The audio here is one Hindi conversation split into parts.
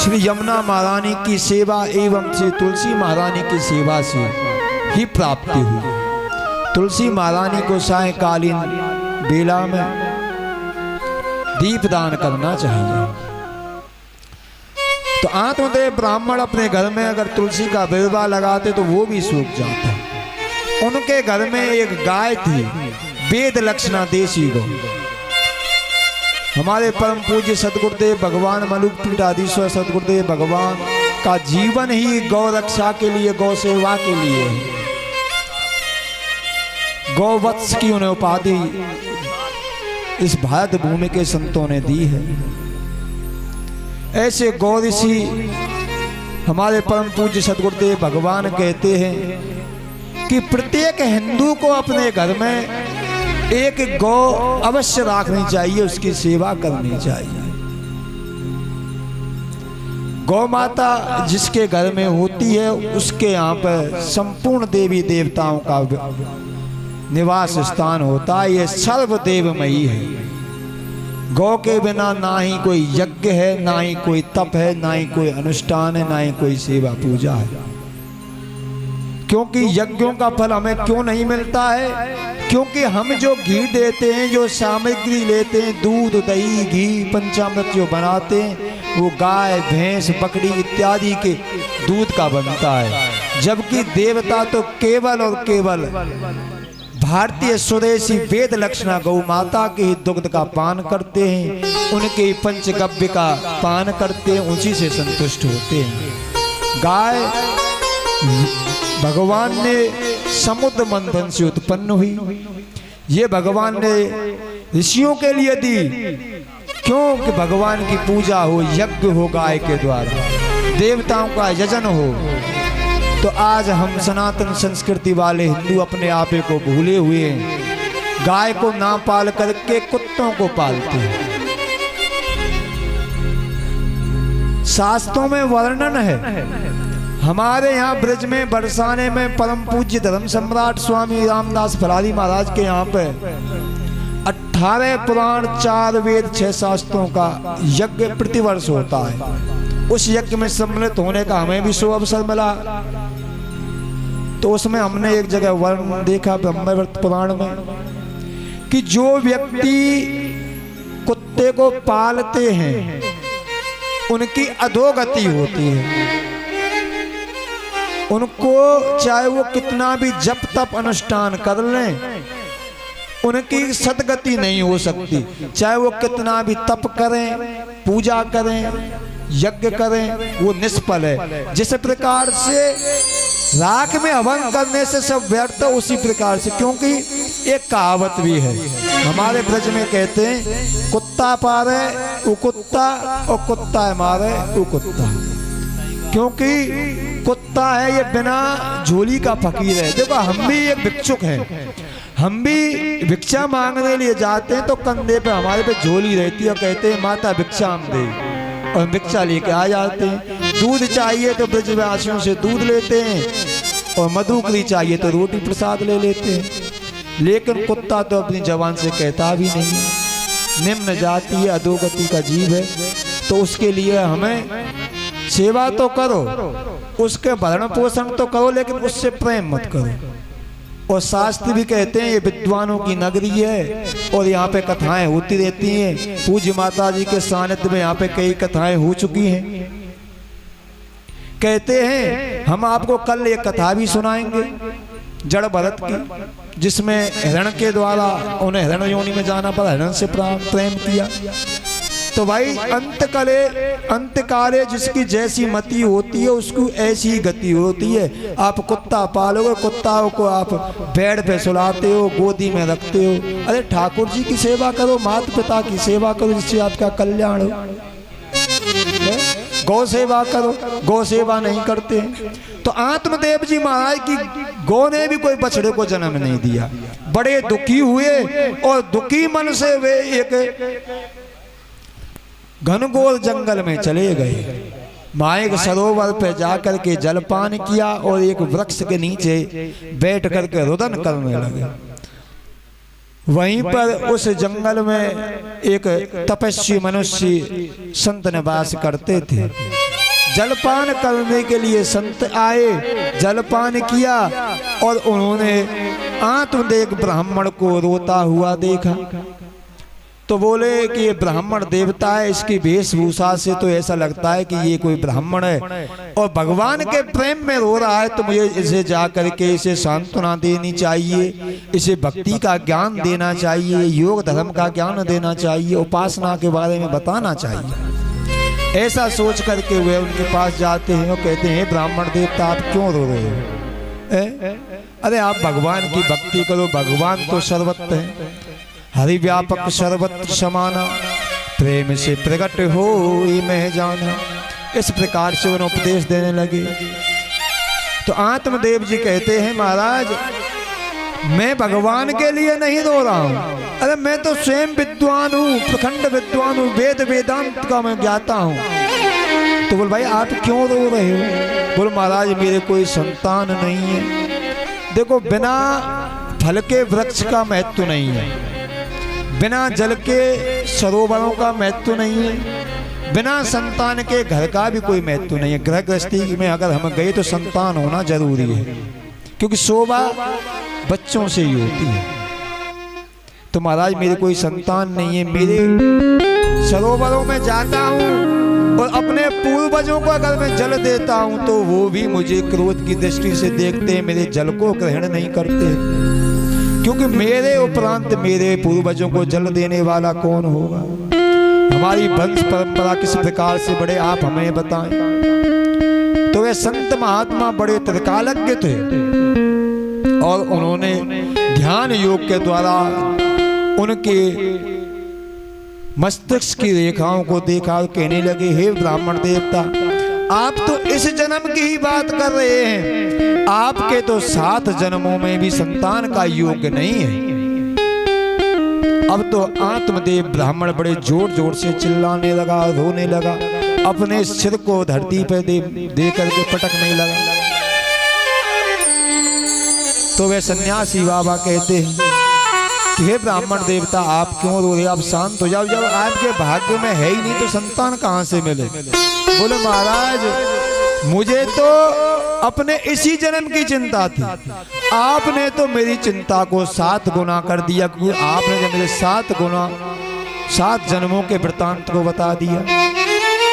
श्री यमुना महारानी की सेवा एवं श्री तुलसी महारानी की सेवा से ही प्राप्ति हुई। तुलसी महारानी को सायंकालीन बेला में दीप दान करना चाहिए। तो आत्मदेव ब्राह्मण अपने घर में अगर तुलसी का बिरवा लगाते तो वो भी सूख जाता। उनके घर में एक गाय थी, वेद लक्षणा देसी गौ। हमारे परम पूज्य सदगुरुदेव भगवान मलुक पीठाधीश्वर सदगुरुदेव भगवान का जीवन ही गौ रक्षा के लिए, गौ सेवा के लिए है। गौवत्स की उन्हें उपाधि इस भारत भूमि के संतों ने दी है। ऐसे गौ ऋषि हमारे परम पूज्य सदगुरुदेव भगवान कहते हैं कि प्रत्येक हिंदू को अपने घर में एक गौ अवश्य रखनी चाहिए, उसकी सेवा करनी चाहिए। गौ माता जिसके घर में होती है उसके यहाँ पर संपूर्ण देवी देवताओं का निवास स्थान होता है। ये सर्वदेवमयी है। गौ के बिना ना ही कोई यज्ञ है, ना ही कोई तप है, ना ही कोई अनुष्ठान है, ना ही कोई सेवा पूजा है। क्योंकि यज्ञों का फल हमें क्यों नहीं मिलता है? क्योंकि हम जो घी देते हैं, जो सामग्री लेते हैं, दूध दही घी पंचामृत जो बनाते हैं, वो गाय भैंस बकरी इत्यादि के दूध का बनता है। जबकि देवता तो केवल और केवल भारतीय स्वदेशी वेद लक्षणा गौ माता के ही दुग्ध का पान करते हैं, उनके पंचगव्य का पान करते हैं, उसी से संतुष्ट होते हैं। गाय भगवान ने समुद्र मंथन से उत्पन्न हुई। ये भगवान ने ऋषियों के लिए दी, क्योंकि भगवान की पूजा हो, यज्ञ हो गाय के द्वारा, देवताओं का यजन हो। तो आज हम सनातन संस्कृति वाले हिंदू अपने आप को भूले हुए हैं, गाय को ना पाल करके कुत्तों को पालते हैं। शास्त्रों में वर्णन है। हमारे यहाँ ब्रज में बरसाने में परम पूज्य धर्म सम्राट स्वामी रामदास फरारी महाराज के यहाँ पे 18 पुराण 4 वेद 6 शास्त्रों का यज्ञ प्रतिवर्ष होता है। उस यज्ञ में सम्मिलित होने का हमें भी शुभ अवसर मिला। तो उसमें हमने एक जगह वर्णन देखा ब्रह्मवृत पुराण में कि जो व्यक्ति कुत्ते को पालते हैं उनकी अधोगति होती है। उनको चाहे वो कितना भी जप तप अनुष्ठान कर लें, उनकी सदगति नहीं हो सकती। चाहे वो कितना भी तप करें, पूजा करें, यज्ञ करें, वो निष्फल है। जिस प्रकार से राख में हवन करने से सब व्यर्थ, उसी प्रकार से, क्योंकि एक कहावत भी है हमारे ब्रज में, कहते हैं कुत्ता पारे वो कुत्ता और कुत्ता मारे वो कुत्ता। क्योंकि कुत्ता है ये बिना झोली का फकीर है। देखो हम भी एक भिक्षुक हैं, हम भी भिक्षा मांगने लिए जाते हैं तो कंधे पे हमारे पे झोली रहती है और कहते हैं माता भिक्षा हम दे, और भिक्षा लेके आ जाते हैं। दूध चाहिए तो ब्रजवासियों से दूध लेते हैं, और मधुकरी चाहिए तो रोटी प्रसाद ले लेते हैं। लेकिन कुत्ता तो अपनी जबान से कहता भी नहीं, निम्न जाति है, अधोगति का जीव है। तो उसके लिए हमें सेवा तो करो, उसके भरण पोषण तो करो, लेकिन उससे प्रेम मत करो। और शास्त्र भी कहते हैं ये विद्वानों की नगरी है और यहाँ पे कथाएं होती रहती हैं। पूज्य माता जी के सानिध्य में यहाँ पे कई कथाएं हो चुकी हैं। कहते हैं हम आपको कल एक कथा भी सुनाएंगे जड़ भरत की, जिसमें हिरण के द्वारा उन्हें हिरण योनि में जाना पड़ा, हिरण से प्रेम किया। तो भाई अंतकाले जिसकी जैसी मति होती है उसकी ऐसी ही गति होती है। आप कुत्ता पालोगे, कुत्ताओं को आप बेड पे सुलाते हो, गोदी में रखते हो। अरे ठाकुर जी की सेवा करो, माता पिता की सेवा करो, जिससे आपका कल्याण हो। गौ सेवा करो, गौ सेवा नहीं करते हैं। तो आत्मदेव जी महाराज की गौ ने भी कोई बछड़े को जन्म नहीं दिया। बड़े दुखी हुए और दुखी मन से वे एक घनघोर जंगल में चले गए। माए सरोवर पे जाकर के जलपान किया और एक वृक्ष के नीचे बैठ करके रुदन करने लगे। वहीं पर उस जंगल में एक तपस्वी मनुष्य संत निवास करते थे। जलपान करने के लिए संत आए, जलपान किया और उन्होंने आत्मदेव ब्राह्मण को रोता हुआ देखा तो बोले कि ये ब्राह्मण देवता है, इसकी वेशभूषा से तो ऐसा लगता है कि ये कोई ब्राह्मण है और भगवान के प्रेम में रो रहा है, तो मुझे इसे जा करके इसे सांत्वना देनी चाहिए, इसे भक्ति का ज्ञान देना चाहिए, योग धर्म का ज्ञान देना चाहिए, उपासना के बारे में बताना चाहिए। ऐसा सोच करके वे उनके पास जाते हैं और कहते हैं ब्राह्मण देवता आप क्यों रो रहे हो? अरे आप भगवान की भक्ति करो, भगवान तो सर्वत्र है, हरि व्यापक सर्वत्र समाना, प्रेम से प्रकट हो मैं जाना। इस प्रकार से उन्हें उपदेश देने लगे। तो आत्मदेव जी कहते हैं महाराज मैं भगवान के लिए नहीं रो रहा हूँ, अरे मैं तो स्वयं विद्वान हूँ, प्रखंड विद्वान हूँ, वेद वेदांत का मैं ज्ञाता हूँ। तो बोल भाई आप क्यों रो रहे हो? बोल महाराज मेरे कोई संतान नहीं है। देखो बिना फल के वृक्ष का महत्व नहीं है, बिना जल के सरोवरों का महत्व नहीं है, बिना संतान के घर का भी कोई महत्व नहीं है। गृह गृहस्थी में अगर हम गए तो संतान होना जरूरी है, क्योंकि शोभा बच्चों से ही होती है। तो महाराज मेरे कोई संतान नहीं है, मेरे सरोवरों में जाता हूँ और अपने पूर्वजों को अगर मैं जल देता हूँ तो वो भी मुझे क्रोध की दृष्टि से देखते हैं, मेरे जल को ग्रहण नहीं करते, क्योंकि मेरे उपरांत मेरे पूर्वजों को जल देने वाला कौन होगा? हमारी वंश परंपरा किस प्रकार से बढ़े आप हमें बताएं। तो वे संत महात्मा बड़े त्रिकालज्ञ थे और उन्होंने ध्यान योग के द्वारा उनके मस्तिष्क की रेखाओं को देखा और कहने लगे हे ब्राह्मण देवता आप तो इस जन्म की ही बात कर रहे हैं, आपके तो 7 जन्मों में भी संतान का योग नहीं है। अब तो आत्मदेव ब्राह्मण बड़े जोर जोर से चिल्लाने लगा, रोने लगा, अपने सिर को धरती पर दे करके पटकने लगा। तो वे सन्यासी बाबा कहते हैं कि हे ब्राह्मण देवता आप क्यों रो रहे, आप शांत हो जाओ, जब आपके भाग्य में है ही नहीं तो संतान कहां से मिले? बोले महाराज मुझे तो अपने इसी जन्म की चिंता थी, आपने तो मेरी चिंता को 7 गुना कर दिया, क्योंकि आपने जब मेरे 7 जन्मों के वृत्तांत को बता दिया।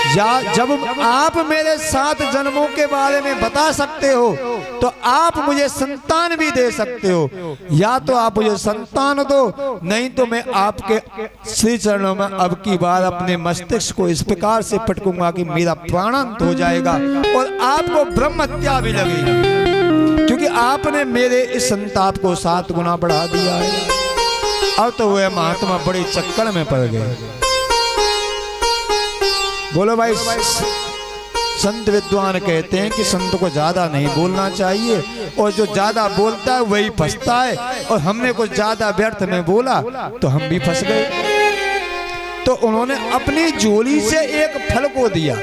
या जब आप मेरे 7 जन्मों के बारे में बता सकते हो तो आप मुझे संतान भी दे सकते हो, या तो आप मुझे संतान दो, नहीं तो मैं आपके श्री चरणों में अब की बार अपने मस्तिष्क को इस प्रकार से पटकूंगा कि मेरा प्राणांत हो जाएगा और आपको ब्रह्म हत्या भी लगेगी, क्योंकि आपने मेरे इस संताप को 7 गुना बढ़ा दिया है। अब तो वह महात्मा बड़े चक्कर में पड़ गए। बोलो भाई संत विद्वान कहते हैं कि संत को ज्यादा नहीं बोलना चाहिए और जो ज्यादा बोलता है वही फंसता है, और हमने कुछ ज्यादा व्यर्थ में बोला तो हम भी फंस गए। तो उन्होंने अपनी झोली से एक फल को दिया,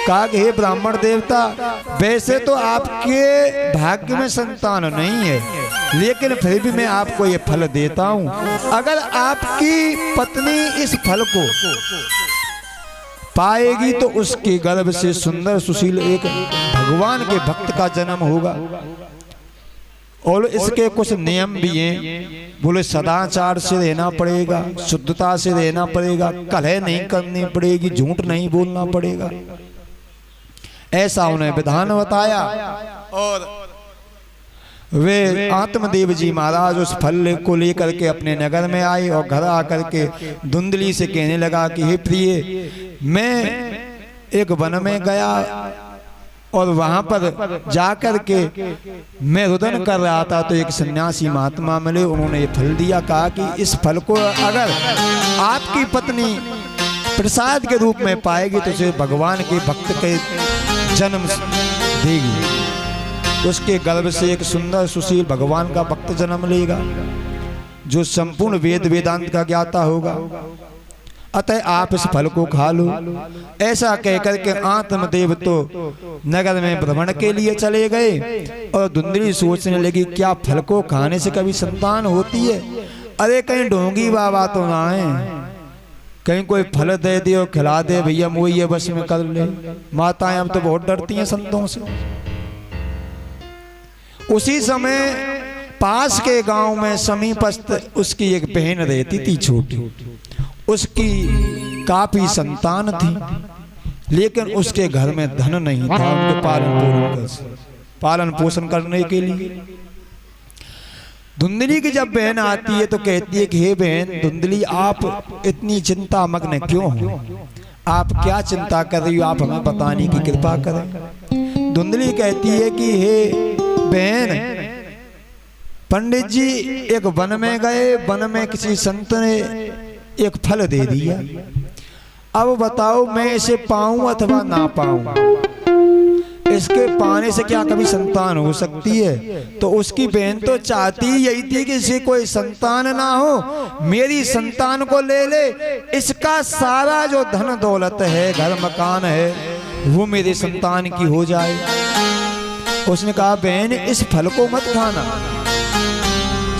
कहा कि हे ब्राह्मण देवता वैसे तो आपके भाग्य में संतान नहीं है, लेकिन फिर भी मैं आपको ये फल देता हूं, अगर आपकी पत्नी इस फल को पाएगी तो उसके गर्भ से सुंदर सुशील एक भगवान के भक्त का जन्म होगा। और इसके कुछ नियम भी हैं, बोले सदाचार से रहना पड़ेगा, शुद्धता से रहना पड़ेगा, कलह नहीं करनी पड़ेगी, झूठ नहीं बोलना पड़ेगा, ऐसा उन्हें विधान बताया। और वे आत्मदेव जी महाराज उस फल को लेकर के अपने नगर में आए और घर आकर के धुंधली से कहने लगा कि हे प्रिय मैं एक वन में गया और वहां पर जाकर के मैं रुदन कर रहा था तो एक सन्यासी महात्मा मिले, उन्होंने ये फल दिया, कहा कि इस फल को अगर आपकी पत्नी प्रसाद के रूप में पाएगी तो उसे भगवान के भक्त के जन्म देगी, उसके गर्भ से एक सुंदर सुशील भगवान का भक्त जन्म लेगा जो संपूर्ण वेद वेदांत का ज्ञाता होगा, अतः आप इस फल को खा लो। ऐसा कहकर के आत्मदेव तो नगर में भ्रमण के लिए चले गए और धुंधली सोचने लगी क्या फल को खाने से कभी संतान होती है? अरे कहीं ढोंगी बाबा तो ना है, कहीं कोई फल दे दे और खिला दे, भैया वो ये बस में कर ले। माताएं अब तो बहुत डरती हैं संतों से। उसी समय पास के गांव में समीपस्थ उसकी एक बहन रहती थी छोटी। उसकी काफी संतान थी, लेकिन उसके घर में धन नहीं था उनके पालन पोषण करने के लिए। धुंधली की जब बहन आती है तो कहती है कि हे बहन धुंधली, आप इतनी चिंता मग्न क्यों हो? आप क्या चिंता कर रही हो? आप हमें बताने की कृपा करें। धुंधली कहती है कि हे बहन, पंडित जी एक वन में गए, वन में किसी संत ने एक फल दे दिया। अब बताओ मैं इसे पाऊं अथवा ना पाऊं? इसके पाने से क्या कभी संतान हो सकती है? तो उसकी बहन तो चाहती यही थी कि इसे कोई संतान ना हो, मेरी संतान को ले ले, इसका सारा जो धन दौलत है, घर मकान है, वो मेरे संतान की हो जाए। उसने कहा बहन इस फल को मत खाना,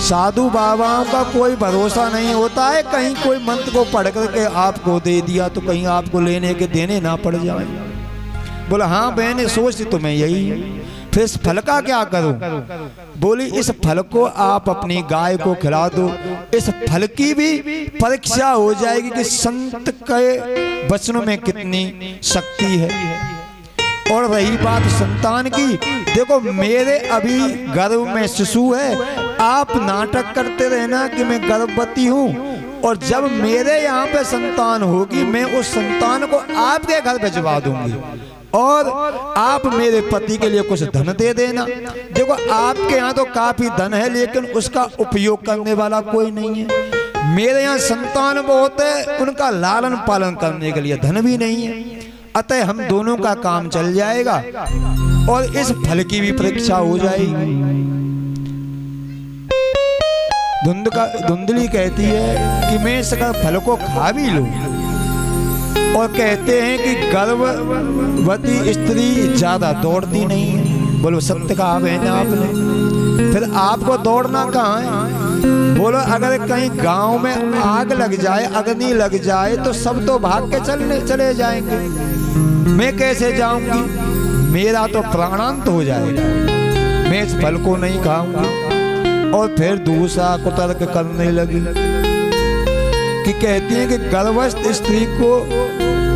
साधु बाबाओं का कोई भरोसा नहीं होता है, कहीं कोई मंत्र को पढ़ करके आपको दे दिया तो कहीं आपको लेने के देने ना पड़ जाए। बोला हाँ बहन सोचती तो मैं यही है। फिर इस फल का क्या करूं? बोली इस फल को आप अपनी गाय को खिला दो, इस फल की भी परीक्षा हो जाएगी कि संत के वचनों में कितनी शक्ति है। और रही बात संतान की, देखो मेरे अभी गर्भ में शिशु है, आप नाटक करते रहना कि मैं गर्भवती हूँ, और जब मेरे यहाँ पे संतान होगी मैं उस संतान को आपके घर भिजवा दूंगी और आप मेरे पति के लिए कुछ धन दे देना। देखो आपके यहाँ तो काफी धन है, लेकिन उसका उपयोग करने वाला कोई नहीं है। मेरे यहाँ संतान बहुत है, उनका लालन पालन करने के लिए धन भी नहीं है। अतः हम दोनों का काम चल जाएगा और इस फल की भी परीक्षा हो जाएगी। धुंधली कहती है कि मैं इसका फल को खा भी लूं। और कहते हैं कि गर्भवती स्त्री ज्यादा दौड़ती नहीं है। बोलो सत्य कहा बहन आपने। फिर आपको दौड़ना कहाँ है? बोलो अगर कहीं गांव में आग लग जाए, अग्नि लग जाए तो सब तो भाग के चले जाएंगे, मैं कैसे जाऊंगी? मेरा तो प्राणांत हो जाएगा, मैं इस फल को नहीं खाऊंगी। और फिर दूसरा कुतर्क करने लगी कि कहती है कि गर्भस्थ स्त्री को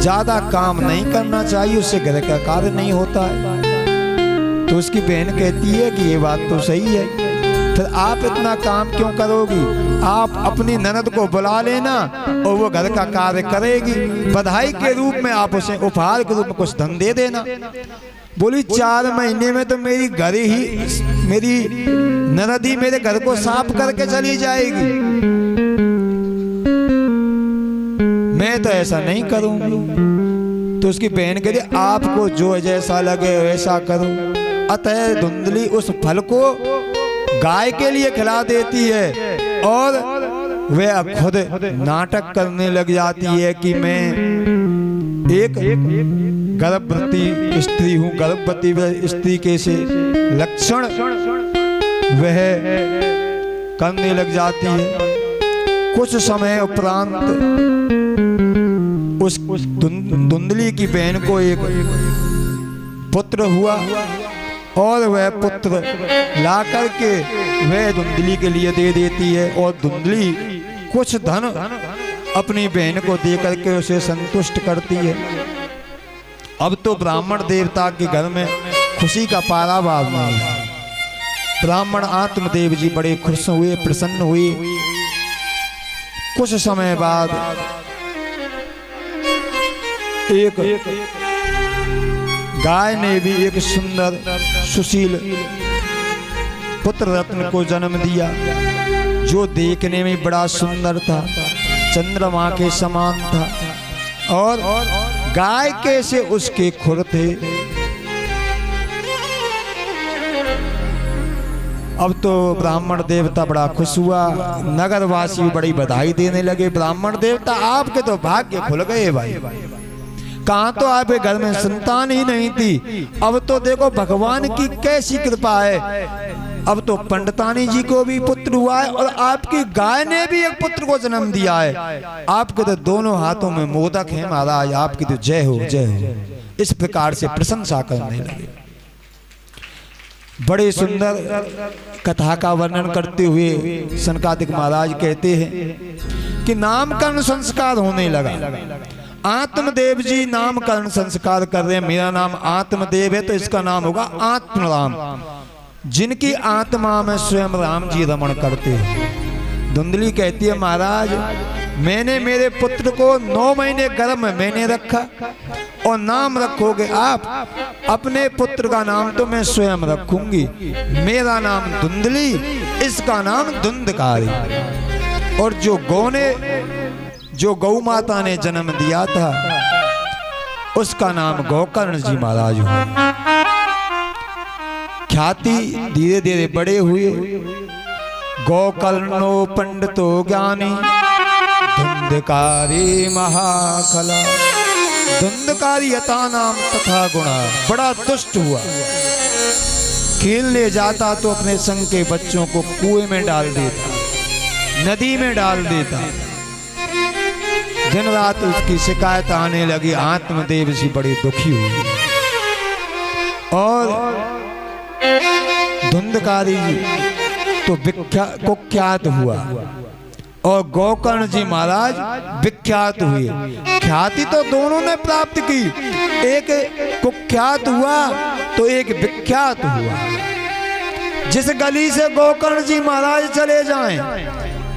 ज्यादा काम नहीं करना चाहिए, उससे घर का कार्य नहीं होता है। तो उसकी बहन कहती है कि ये बात तो सही है, फिर आप इतना काम क्यों करोगी? आप अपनी ननद को बुला लेना और वो घर का कार्य करेगी, बधाई के रूप में आप उसे उपहार के रूप में कुछ धन दे देना। बोली 4 महीने में तो मेरी ननद ही मेरे घर को साफ करके चली जाएगी, मैं तो ऐसा नहीं करूंगी। तो उसकी बहन कहती आपको जो जैसा लगे वैसा करो। अतः धुंधली उस फल को गाय के लिए खिला देती है और वह खुद नाटक करने लग जाती है कि मैं एक गर्भवती स्त्री हूँ। गर्भवती स्त्री के से लक्षण वह करने लग जाती है। कुछ समय उपरांत उस धुंधली की बहन को एक पुत्र हुआ और वह पुत्र ला करके वह धुंधली के लिए दे देती है और धुंधली कुछ धन अपनी बहन को दे करके उसे संतुष्ट करती है। अब तो ब्राह्मण देवता के घर में खुशी का पारावार नहीं है। ब्राह्मण आत्मदेव जी बड़े खुश हुए, प्रसन्न हुए। कुछ समय बाद एक गाय ने भी एक सुंदर सुशील पुत्र रत्न को जन्म दिया, जो देखने में बड़ा सुंदर था, चंद्रमा के समान था और गाय के से उसके खुर थे। अब तो ब्राह्मण देवता बड़ा खुश हुआ, नगरवासी बड़ी बधाई देने लगे। ब्राह्मण देवता आपके तो भाग्य खुल गए भाई, कहाँ तो आपके घर में संतान ही नहीं थी, अब तो देखो भगवान की कैसी कृपा है, अब तो पंडितानी जी को भी पुत्र हुआ है और आपकी गाय ने भी एक पुत्र को जन्म दिया है। आपके तो दोनों हाथों में मोदक है महाराज, आपकी तो जय हो जय हो। इस प्रकार से प्रशंसा करने लगे। बड़े सुंदर कथा का वर्णन करते हुए सनकादिक महाराज कहते हैं कि नामकरण संस्कार होने लगा। आत्मदेव जी नामकरण संस्कार कर रहे हैं। मेरा नाम आत्मदेव है तो इसका नाम होगा आत्मराम, जिनकी आत्मा में स्वयं राम जी रमण करते हैं। धुंधली कहती है महाराज मैंने मेरे पुत्र को 9 महीने गर्भ में मैंने रखा और नाम रखोगे आप। अपने पुत्र का नाम तो मैं स्वयं रखूंगी। मेरा नाम धुंधली, इसका नाम धुंधकारी। और जो गौ माता ने जन्म दिया था उसका नाम गोकर्ण जी महाराज हुआ। ख्याति धीरे धीरे बड़े हुए। गोकर्णो पंडितो ज्ञानी धुंधकारी महाकला। धुंधकारी यथा नाम तथा गुणा। बड़ा दुष्ट हुआ। खेलने जाता तो अपने संग के बच्चों को कुएं में डाल देता, नदी में डाल देता। दिन रात उसकी शिकायत आने लगी। आत्मदेव जी बड़े दुखी हुए और धुंधकारी जी तो कुख्यात हुआ और गोकर्ण जी महाराज विख्यात हुए। ख्याति तो दोनों ने प्राप्त की, एक कुख्यात हुआ तो एक विख्यात हुआ। जिस गली से गोकर्ण जी महाराज चले जाएं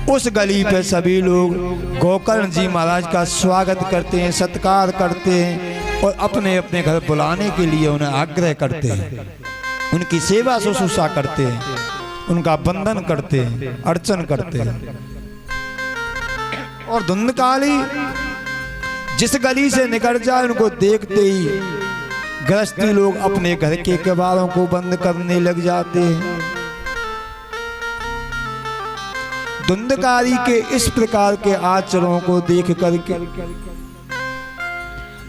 उस गली पे सभी लोग गोकर्ण जी महाराज का स्वागत करते हैं, सत्कार करते हैं और अपने अपने घर बुलाने के लिए उन्हें आग्रह करते हैं। उनकी सेवा शुश्रूषा करते हैं, उनका बंधन करते हैं, अर्चन करते हैं। और धुंधकारी जिस गली से निकल जाए उनको देखते ही गृहस्थी लोग अपने घर के किवाड़ों को बंद करने लग जाते हैं। धुंधकारी के इस प्रकार के आचरणों को देख करके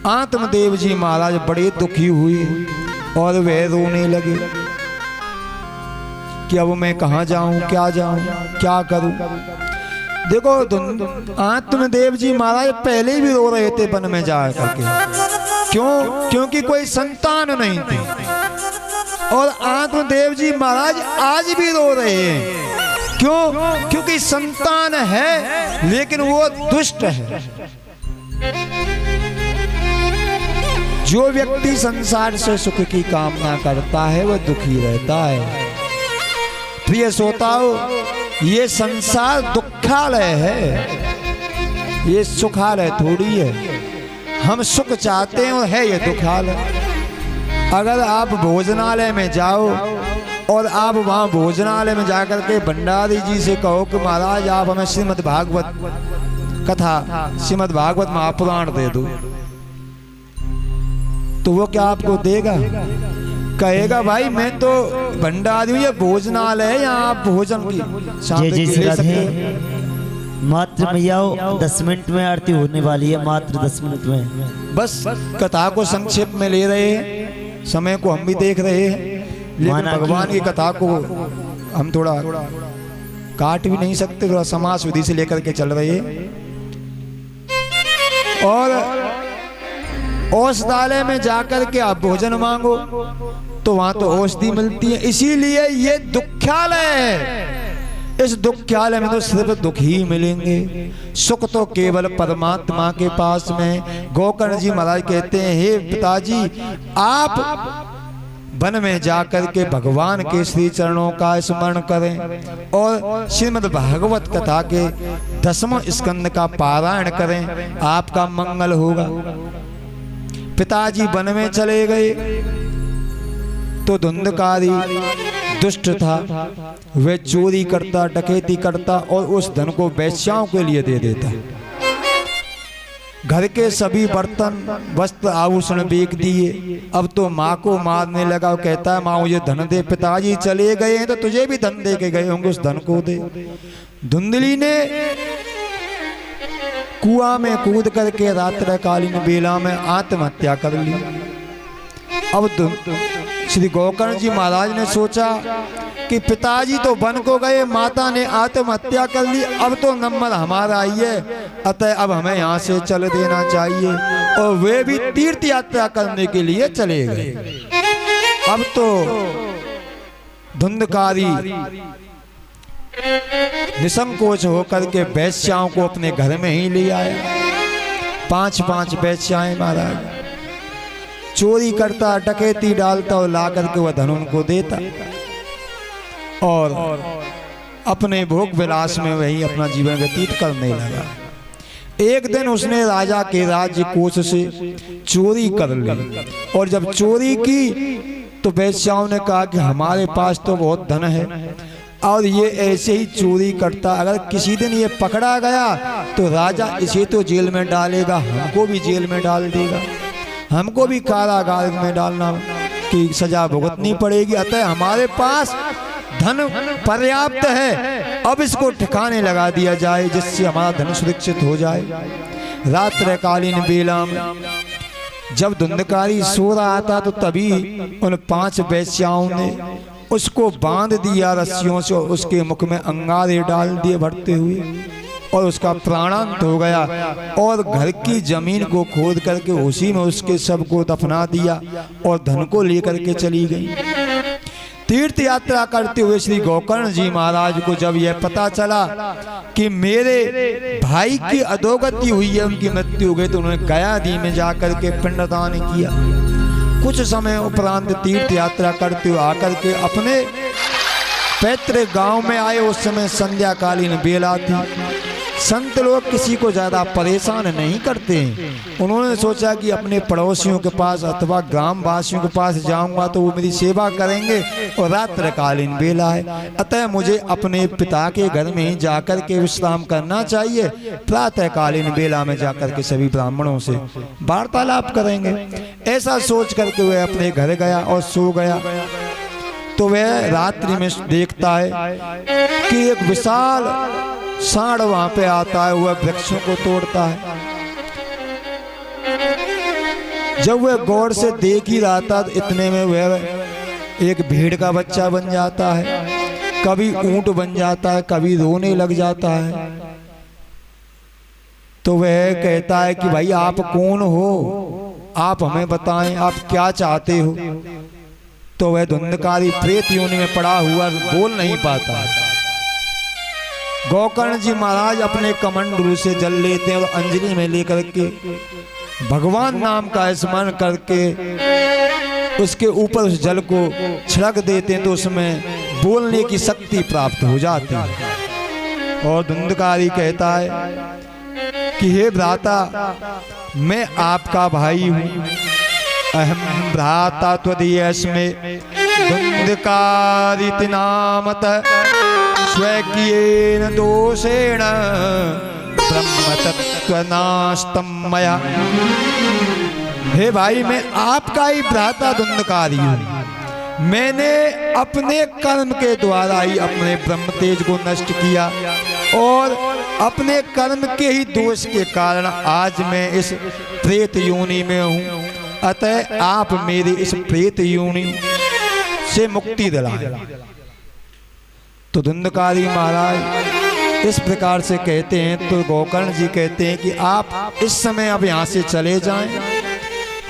आत्मदेव जी महाराज बड़े दुखी हुए और वे रोने लगे कि अब मैं कहाँ जाऊं, क्या जाऊं, क्या करूं। देखो आत्मदेव जी महाराज पहले भी रो रहे थे वन में जा करके। क्यों? क्योंकि कोई संतान नहीं थी। और आत्मदेव जी महाराज आज भी रो रहे हैं। क्यों? क्योंकि संतान है लेकिन वो दुष्ट है। जो व्यक्ति संसार से सुख की कामना करता है वह दुखी रहता है। प्रिय श्रोताओ, ये संसार दुखालय है, ये सुखालय थोड़ी है। हम सुख चाहते हैं और है ये दुखालय। अगर आप भोजनालय में जाओ और आप वहाँ भोजनालय में जाकर के भंडारी जी से कहो कि महाराज आप हमें श्रीमद् भागवत कथा, श्रीमद् भागवत महापुराण दे दो, तो वो क्या आपको देगा? कहेगा भाई मैं तो भंडारी हूँ, ये भोजनालय है, यहाँ आप भोजन की ले सकते हैं। मात्र मैयाओ 10 मिनट में आरती होने वाली है, मात्र 10 मिनट में। बस कथा को संक्षेप में ले रहे हैं, समय को हम भी देख रहे हैं, लेकिन भगवान की कथा को हम थोड़ा काट भी नहीं सकते, थोड़ा समाज विधि से लेकर के चल रहे हैं। और औषधालय में जाकर के आप भोजन मांगो तो वहां तो औषधि मिलती है, इसीलिए ये दुखालय है। इस दुखालय में तो सिर्फ दुख ही मिलेंगे, सुख तो केवल परमात्मा के पास में। गोकर्ण जी महाराज कहते हैं हे पिताजी, आप वन में जाकर के भगवान के श्री चरणों का स्मरण करें और श्रीमद् भागवत कथा के 10वें स्कंद का पारायण करें, आपका मंगल होगा। पिताजी वन में चले गए तो धुंधकारी दुष्ट था, वह चोरी करता, डकैती करता और उस धन को वेश्याओं के लिए दे देता। घर के सभी बर्तन, वस्त्र, आभूषण बेच दिए। अब तो माँ को मारने लगा, वो कहता है माँ मुझे धन दे। पिताजी चले गए हैं तो तुझे भी धन दे के गए होंगे, उस धन को दे। धुंधली ने कुआं में कूद करके रात्रिकालीन बेला में आत्महत्या कर ली। अब श्री गोकर्ण जी महाराज ने सोचा कि पिताजी तो वन को गए, माता ने आत्महत्या कर ली, अब तो नंबर हमारा आई है, अतः अब हमें यहाँ से चल देना चाहिए। और वे भी तीर्थ यात्रा करने के लिए चले गए। अब तो धुंधकारी निसंकोच होकर के वैश्याओं को अपने घर में ही ले आया। 5-5 वैश्याएं महाराज, चोरी करता, डकैती डालता और ला करके वह धन उनको देता और अपने भोग विलास में वही अपना जीवन व्यतीत करने लगा। एक दिन उसने राजा के राज्य कोष से चोरी कर ली और जब चोरी की तो वैश्याओं ने कहा कि हमारे पास तो बहुत धन है और ये ऐसे ही चोरी करता, अगर किसी दिन ये पकड़ा गया तो राजा इसे तो जेल में डालेगा, हमको भी जेल में डाल देगा, हमको भी कारागार में डालना की सजा भुगतनी पड़ेगी। अतः हमारे पास धन पर्याप्त है, अब इसको ठिकाने लगा दिया जाए जिससे हमारा धन सुरक्षित हो जाए। रात्रिकालीन बेला में जब धुंधकारी सो रहा था तो तभी उन 5 वैश्याओं ने उसको बांध दिया रस्सियों से, उसके मुख में अंगारे डाल दिए भरते हुए और उसका प्राणांत हो गया और घर की जमीन को खोद करके उसी में उसके शव को दफना दिया और धन को लेकर के चली गई। तीर्थ यात्रा करते हुए श्री गोकर्ण जी महाराज को जब यह पता चला कि मेरे भाई की अधोगति हुई है, उनकी मृत्यु हो गई, तो उन्होंने गयादी में जाकर के पिंडदान किया। कुछ समय उपरांत तीर्थ यात्रा करते हुए आकर के अपने पैतृक गांव में आए। उस समय संध्याकालीन बेला थी। संत लोग किसी को ज़्यादा परेशान नहीं करते हैं। उन्होंने सोचा कि अपने पड़ोसियों के पास अथवा ग्रामवासियों के पास जाऊंगा तो वो मेरी सेवा करेंगे और रात्रिकालीन बेला है, अतः मुझे अपने पिता के घर में ही जाकर के विश्राम करना चाहिए। प्रातःकालीन बेला में जाकर के सभी ब्राह्मणों से वार्तालाप करेंगे। ऐसा सोच करके वह अपने घर गया और सो गया। तो वह रात्रि में देखता है कि एक विशाल सांड वहां पे आता है, वह वृक्षों को तोड़ता है। जब वह गौर से देख ही रहा था, इतने में वह एक भेड़ का बच्चा बन जाता है, कभी ऊंट बन जाता है, कभी रोने लग जाता है। तो वह कहता है कि भाई आप कौन हो, आप हमें बताएं, आप क्या चाहते हो। तो वह धुंधकारी प्रेत योनि में पड़ा हुआ बोल नहीं पाता। गोकर्ण जी महाराज अपने कमंडलू से जल लेते हैं और अंजलि में लेकर के भगवान नाम का स्मरण करके उसके ऊपर उस जल को छिड़क देते हैं, तो उसमें बोलने की शक्ति प्राप्त हो जाती है। और धुंधकारी कहता है कि हे भ्राता, मैं आपका भाई हूँ, अहम भ्राता त्वदीयस्मे धुंधकारिति नामतः स्वकीयेन दोषेण ब्रह्मतत्त्वनास्तं मया। हे भाई, मैं आपका ही भ्राता धुंधकारी हूँ। मैंने अपने कर्म के द्वारा ही अपने ब्रह्म तेज को नष्ट किया और अपने कर्म के ही दोष के कारण आज मैं इस प्रेत योनि में हूँ। अतः आप मेरी इस प्रेत योनि से मुक्ति दिलाएं। तो धुंधकारी महाराज इस प्रकार से कहते हैं। तो गोकर्ण जी कहते हैं कि आप इस समय अब यहाँ से चले जाएं,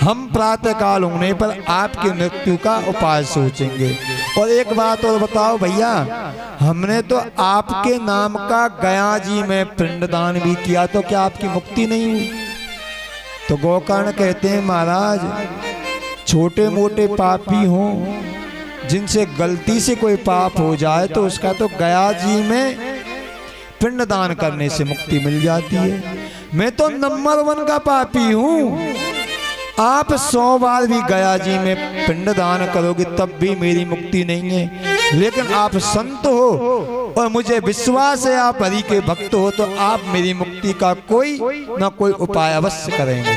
हम प्रातःकाल होने पर आपकी मृत्यु का उपाय सोचेंगे। और एक बात और बताओ भैया, हमने तो आपके नाम का गया जी में पिंडदान भी किया, तो क्या आपकी मुक्ति नहीं हुई? तो गोकर्ण कहते हैं महाराज, छोटे मोटे पापी हों, जिनसे गलती से कोई पाप हो जाए तो उसका तो गया जी में पिंडदान करने से मुक्ति मिल जाती है। मैं तो नंबर 1 का पापी हूँ। आप 100 बार भी गया जी में पिंडदान करोगे तब भी मेरी मुक्ति नहीं है। लेकिन आप संत हो और मुझे विश्वास है आप हरि के भक्त हो, तो आप मेरी मुक्ति का कोई ना कोई उपाय अवश्य करेंगे।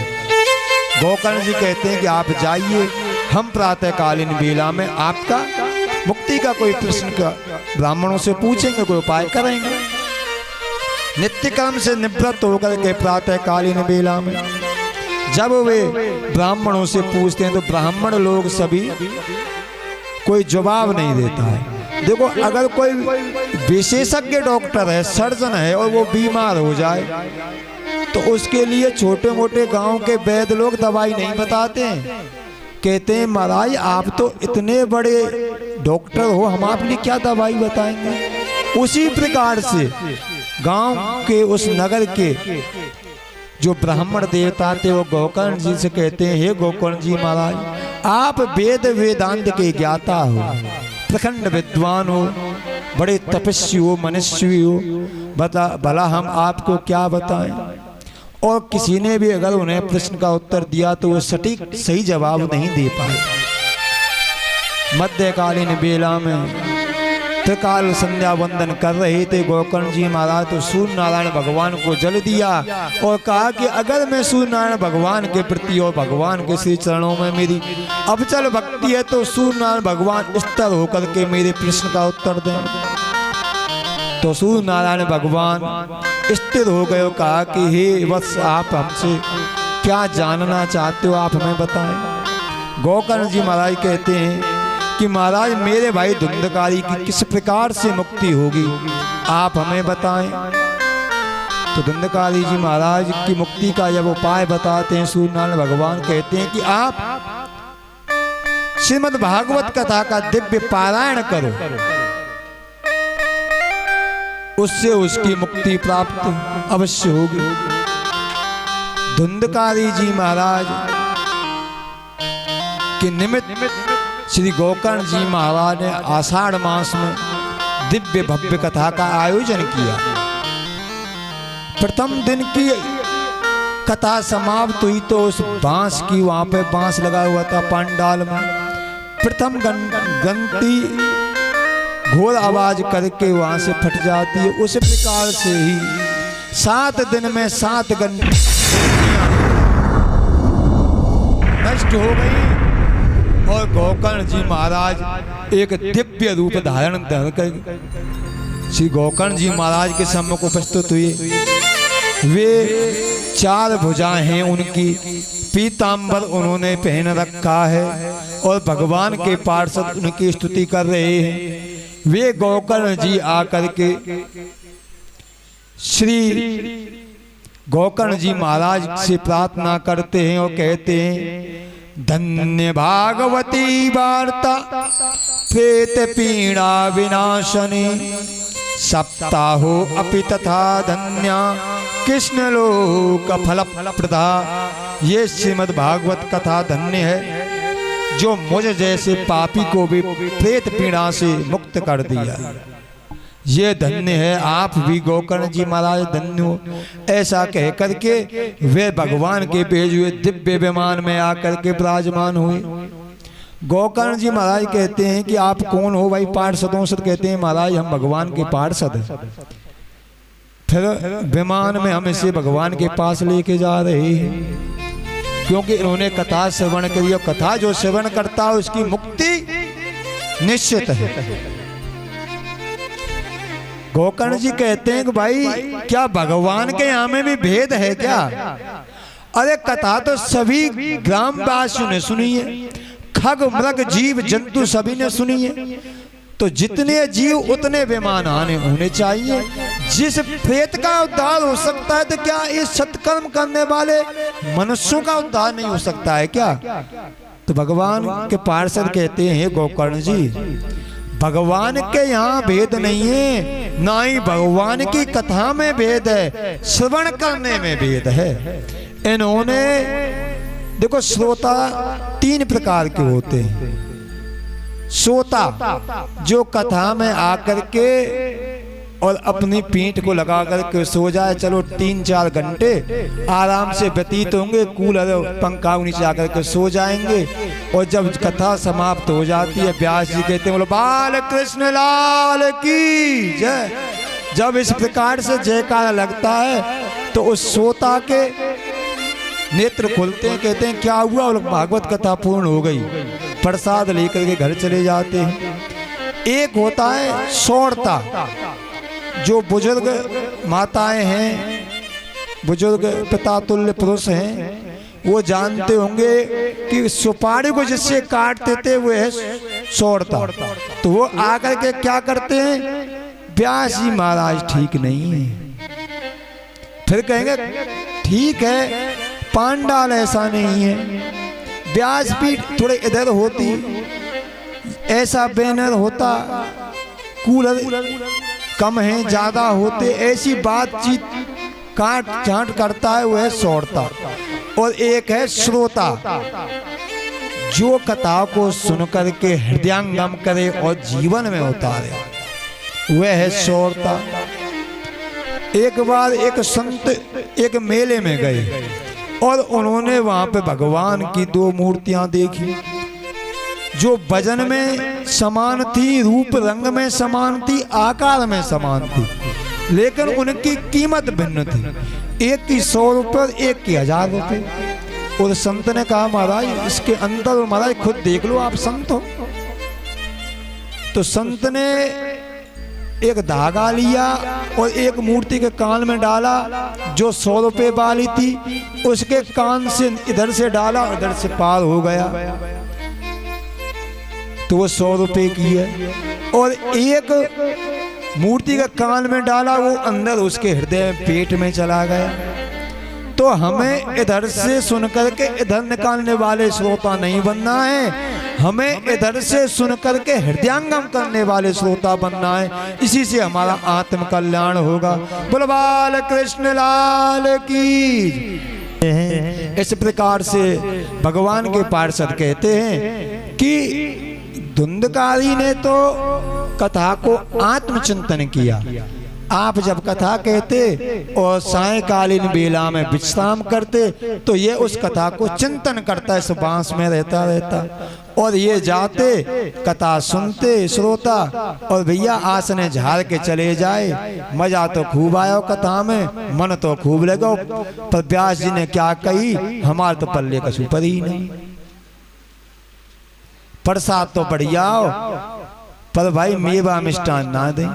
गोकर्ण जी कहते हैं कि आप जाइए, हम प्रातःकालीन बेला में आपका मुक्ति का कोई प्रश्न का ब्राह्मणों से पूछेंगे, कोई उपाय करेंगे। नित्य कर्म से निवृत्त होकर के प्रातःकालीन बेला में जब वे ब्राह्मणों से पूछते हैं तो ब्राह्मण लोग सभी कोई जवाब नहीं देता है। देखो अगर कोई विशेषज्ञ डॉक्टर है, सर्जन है, और वो बीमार हो जाए तो उसके लिए छोटे मोटे गांव के वैद्य लोग दवाई नहीं बताते हैं। कहते हैं महाराज आप तो इतने बड़े डॉक्टर हो, हम आपके लिए क्या दवाई बताएंगे। उसी प्रकार से गांव के उस नगर के जो ब्राह्मण देवता थे वो गोकर्ण जी से कहते हैं, हे गोकर्ण जी महाराज आप वेद वेदांत के ज्ञाता हो, प्रखंड विद्वान हो, बड़े तपस्वी हो, मनुष्य हो, बता भला हम आपको क्या बताएं। और किसी ने भी अगर उन्हें प्रश्न का उत्तर दिया तो वो सटीक सही जवाब नहीं दे पाए। मध्यकालीन बेला में त्रिकाल संध्या वंदन कर रहे थे गोकर्ण जी महाराज, तो सूर्य नारायण भगवान को जल दिया और कहा कि अगर मैं सूर्य नारायण भगवान के प्रति और भगवान के श्री चरणों में मेरी अविचल भक्ति है तो सूर्य नारायण भगवान स्थिर होकर के मेरे प्रश्न का उत्तर दें। तो सूर्य नारायण भगवान स्थिर हो गए, कहा कि हे वत्स आप हमसे क्या जानना चाहते हो, आप हमें बताएं। गोकर्ण जी महाराज कहते हैं कि महाराज मेरे भाई धुंधकारी की किस प्रकार से मुक्ति होगी, आप हमें बताएं। तो धुंधकारी जी महाराज की मुक्ति का जब उपाय बताते हैं सूर्य नारायण भगवान कहते हैं कि आप श्रीमद् भागवत कथा का दिव्य पारायण करो, उससे उसकी मुक्ति प्राप्त अवश्य होगी। धुंधकारी जी महाराज के निमित्त श्री गोकर्ण जी महाराज ने आषाढ़ मास में दिव्य भव्य कथा का आयोजन किया। प्रथम दिन की कथा समाप्त हुई तो उस बांस की, वहां पे बांस लगा हुआ था पंडाल में, प्रथम गंती घोर आवाज करके वहां से फट जाती है। उस प्रकार से ही 7 दिन में 7 घंटे नष्ट हो गई और गोकर्ण जी महाराज एक दिव्य रूप धारण कर श्री गोकर्ण जी महाराज के सम्मुख उपस्थित हुए। वे 4 भुजाएं हैं उनकी, पीतांबर उन्होंने पहन रखा है और भगवान के पार्षद उनकी स्तुति कर रहे हैं। वे गोकर्ण जी आकर के श्री गोकर्ण जी महाराज से प्रार्थना करते हैं और कहते हैं, धन्य भागवती वार्ता प्रेत पीड़ा विनाशनी, सप्ताहो अपि तथा धन्या कृष्ण लोक फल प्रदा। ये श्रीमद् भागवत कथा धन्य है जो मुझ जैसे पापी को भी प्रेत पीड़ा से मुक्त कर दिया। ये धन्य है, आप भी गोकर्ण जी महाराज धन्य हो। ऐसा कह करके वे भगवान के भेजे हुए दिव्य विमान में आकर के विराजमान हुए। गोकर्ण जी महाराज कहते हैं कि आप कौन हो भाई? पार्षदों से कहते हैं महाराज हम भगवान के पार्षद हैं। फिर विमान में हम इसे भगवान के पास लेके जा रहे हैं क्योंकि इन्होंने कथा श्रवण करी और कथा जो श्रवण करता है उसकी मुक्ति निश्चित है। गोकर्ण जी कहते हैं कि भाई क्या भगवान के यहाँ में भी भेद है क्या? अरे कथा तो सभी ग्रामवासियों ने सुनी है, खग मृग जीव जंतु सभी ने सुनी है, तो जितने जीव उतने बेमान आने होने चाहिए। जिस प्रेत का उद्धार हो सकता है तो क्या इस सत्कर्म करने वाले मनुष्यों का उद्धार नहीं हो सकता है क्या? तो भगवान के पार्षद कहते हैं गोकर्ण जी भगवान के यहाँ भेद नहीं है, ना ही भगवान की कथा में भेद है, श्रवण करने में भेद है। इन्होंने देखो श्रोता 3 प्रकार के होते हैं। श्रोता जो कथा में आकर के और अपनी पीठ को लगा करके सो जाए, चलो 3-4 घंटे आराम से व्यतीत होंगे, कूलर पंखा नीचे आकर के सो जाएंगे और जब कथा समाप्त हो जाती है व्यास जी कहते हैं बोलो बाल कृष्ण लाल की जय। जब इस प्रकार से जयकारा लगता है तो उस श्रोता के नेत्र खुलते हैं, कहते हैं क्या हुआ? और भागवत कथा पूर्ण हो गई, प्रसाद लेकर के घर चले जाते हैं। एक होता है सौरता, जो बुजुर्ग माताएं हैं, बुजुर्ग पिता तुल्य पुरुष हैं, वो जानते होंगे कि सुपारी को जिससे काटते थे वो है सौरता। तो वो आकर के क्या करते हैं, व्यास जी महाराज ठीक नहीं है। फिर कहेंगे ठीक है पांडाल ऐसा नहीं है, व्यासपीठ थोड़े इधर होती, ऐसा बैनर होता, कूलर कम है ज्यादा होते, ऐसी बातचीत काट छांट करता है वो है सौरता। और एक है श्रोता, जो कथा को सुन करके हृदयंगम करे और जीवन में उतारे, वह है सौरता। एक बार एक संत एक मेले में गए और उन्होंने वहां पे भगवान की दो मूर्तियां देखी, जो वजन में समान थी, रूप रंग में समान थी, आकार में समान थी, लेकिन उनकी कीमत भिन्न थी। एक की 100 रुपये, एक की 1000 रुपये। और संत ने कहा महाराज इसके अंदर, महाराज खुद देख लो, आप संत हो। तो संत ने एक धागा लिया और एक मूर्ति के कान में डाला, जो 100 रुपये वाली थी, उसके कान से इधर से डाला, इधर से पार हो गया, तो वो 100 रुपये की है। और एक मूर्ति का कान में डाला, वो अंदर उसके हृदय पेट में चला गया। तो हमें इधर से सुन करके इधर निकालने वाले श्रोता नहीं बनना है, हमें इधर से सुन करके हृदयंगम करने वाले श्रोता बनना है। इसी से हमारा आत्म कल्याण होगा। बोलो बाल कृष्ण लाल की। इस प्रकार से भगवान के पार्षद कहते हैं कि धुंधकारी ने तो कथा को आत्मचिंतन किया। आप जब कथा कहते और सायंकालीन बेला में विश्राम करते, तो ये उस कथा को चिंतन करता, इस बांस में रहता। और ये जाते कथा सुनते श्रोता, और भैया आसने झाड़ के चले जाए। मजा तो खूब आया कथा में, मन तो खूब लगा, पर व्यास जी ने क्या कही, हमारे तो पल्ले का सुपर ही नहीं। प्रसाद तो बढ़िया हो, पर भाई मेवा मिष्टान ना दे।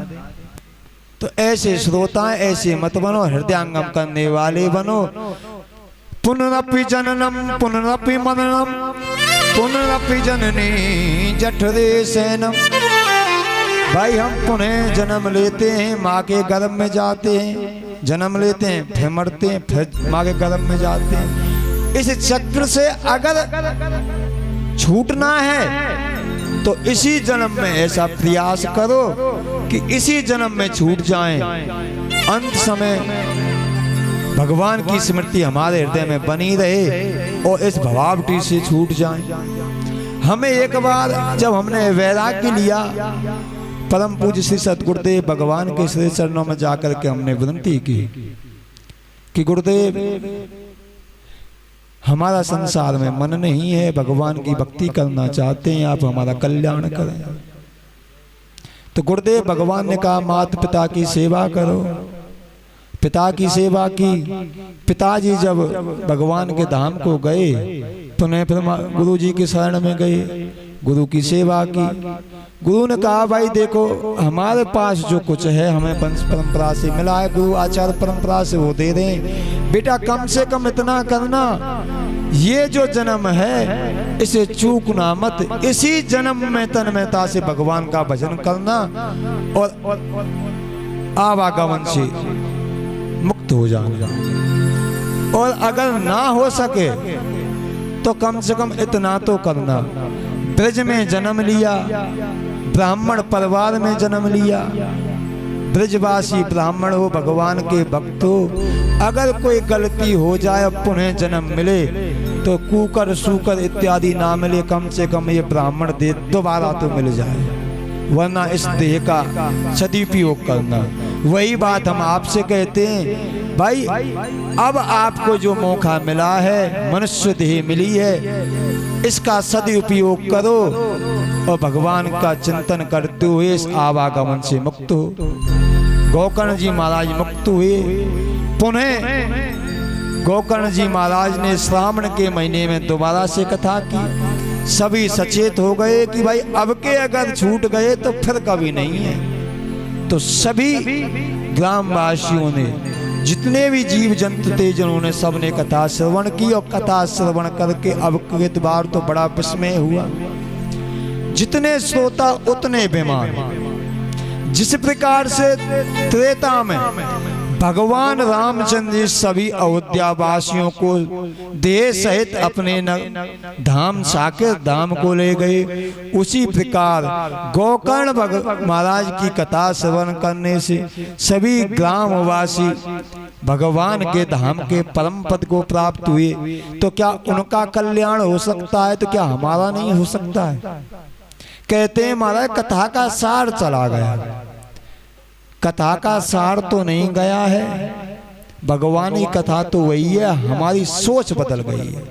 तो ऐसे श्रोता ऐसे मत बनो, हृदयंगम करने वाले बनो। पुनरपि जननम पुनरपि मननम पुनरपि जननी जठरे सैनम। भाई हम पुनः जन्म लेते हैं, माँ के गर्भ में जाते हैं, जन्म लेते हैं, फिर मरते हैं, फिर माँ के गर्भ में जाते हैं। इस चक्र से अगर छूटना है तो इसी जन्म में ऐसा प्रयास करो कि इसी जन्म में छूट जाएं। अंत समय भगवान की स्मृति हमारे हृदय में बनी रहे और इस भवावटी से छूट जाएं। हमें एक बार जब हमने वैराग्य लिया, परम पूज्य श्री सतगुरुदेव भगवान के श्री चरणों में जाकर के हमने विनती की कि गुरुदेव हमारा संसार में मन नहीं है, भगवान की भक्ति करना चाहते हैं, आप हमारा कल्याण करें। तो गुरुदेव भगवान ने कहा माता पिता की सेवा करो। पिता की सेवा की। पिताजी जब भगवान के धाम को गए, पुनः फिर गुरु जी की शरण में गए, गुरु की सेवा की। गुरु ने कहा भाई देखो हमारे पास जो कुछ है हमें वंश परंपरा से मिला है, गुरु आचार्य परंपरा से वो दे दें, बेटा कम से कम इतना करना, ये जो जन्म है इसे चूकना मत, इसी जन्म में तन्मयता से भगवान का भजन करना और आवागमन से मुक्त हो जाना। और अगर ना हो सके तो कम से कम इतना तो करना, ब्रज में जन्म लिया, ब्राह्मण परिवार में जन्म लिया, ब्रजवासी ब्राह्मण हो, भगवान के भक्त हो, अगर कोई गलती हो जाए पुनः जन्म मिले तो कुकर सूकर इत्यादि ना मिले, कम से कम ये ब्राह्मण देह दोबारा तो मिल जाए, वरना इस देह का सदुपयोग करना। वही बात हम आपसे कहते हैं भाई, अब आपको जो मौका मिला है, मनुष्य देह मिली है, इसका सदुपयोग करो और भगवान का चिंतन करते हुए इस आवागमन से मुक्त हो। गोकर्ण जी महाराज मुक्त हुए। पुनः गोकर्ण जी महाराज ने श्रावण के महीने में दोबारा से कथा की। सभी सचेत हो गए कि भाई अब के अगर छूट गए तो फिर कभी नहीं है। तो सभी ग्रामवासियों ने जितने भी जीव जंतु थे जिन्होंने सबने कथा श्रवण की, और कथा श्रवण करके अब बार तो बड़ा विस्मय हुआ। जितने श्रोता उतने बीमार। जिस प्रकार से त्रेता में भगवान रामचंद्र जी सभी अयोध्या वासियों को देह सहित अपने धाम साकेत धाम को ले गए, उसी प्रकार गोकर्ण महाराज की कथा श्रवण करने से सभी ग्रामवासी भगवान के धाम के परम पद को प्राप्त हुए। तो क्या उनका कल्याण हो सकता है, तो क्या हमारा नहीं हो सकता है? कहते हैं महाराज कथा का सार चला गया। कथा का सार तो नहीं गया है, भगवान की कथा तो वही है, हमारी सोच बदल गई है।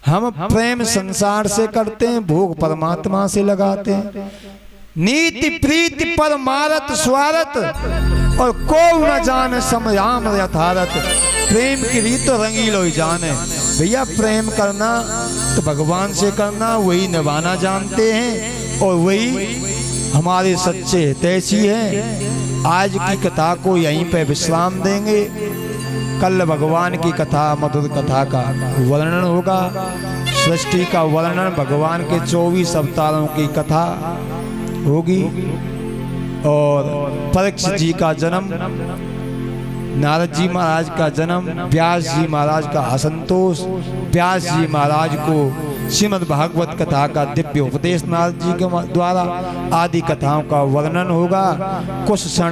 हम प्रेम संसार से करते हैं, भोग परमात्मा से लगाते हैं। नीति प्रीति परमारत स्वारत और को न जाने समयाम यथारत। प्रेम की रीत तो रंगीलो ही जाने। भैया प्रेम करना तो भगवान से करना, वही निभाना जानते हैं और वही हमारे सच्चे हितैषी हैं। आज की कथा को यहीं पे विश्राम देंगे। कल भगवान की कथा, मधुर कथा का वर्णन होगा। सृष्टि का वर्णन, भगवान के 24 अवतारों की कथा होगी। और परीक्षित जी का जन्म, नारद जी महाराज का जन्म, व्यास जी महाराज का असंतोष, व्यास जी महाराज को श्रीमद् भागवत कथा का दिव्य उपदेश नारद जी के द्वारा आदि कथाओं का वर्णन होगा। कुछ क्षण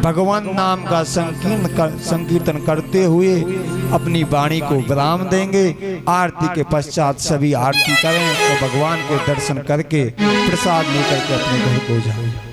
भगवान नाम का संकीर्तन करते हुए अपनी वाणी को विराम देंगे। आरती के पश्चात सभी आरती करें और भगवान के दर्शन करके प्रसाद लेकर के अपने घर को जाएं।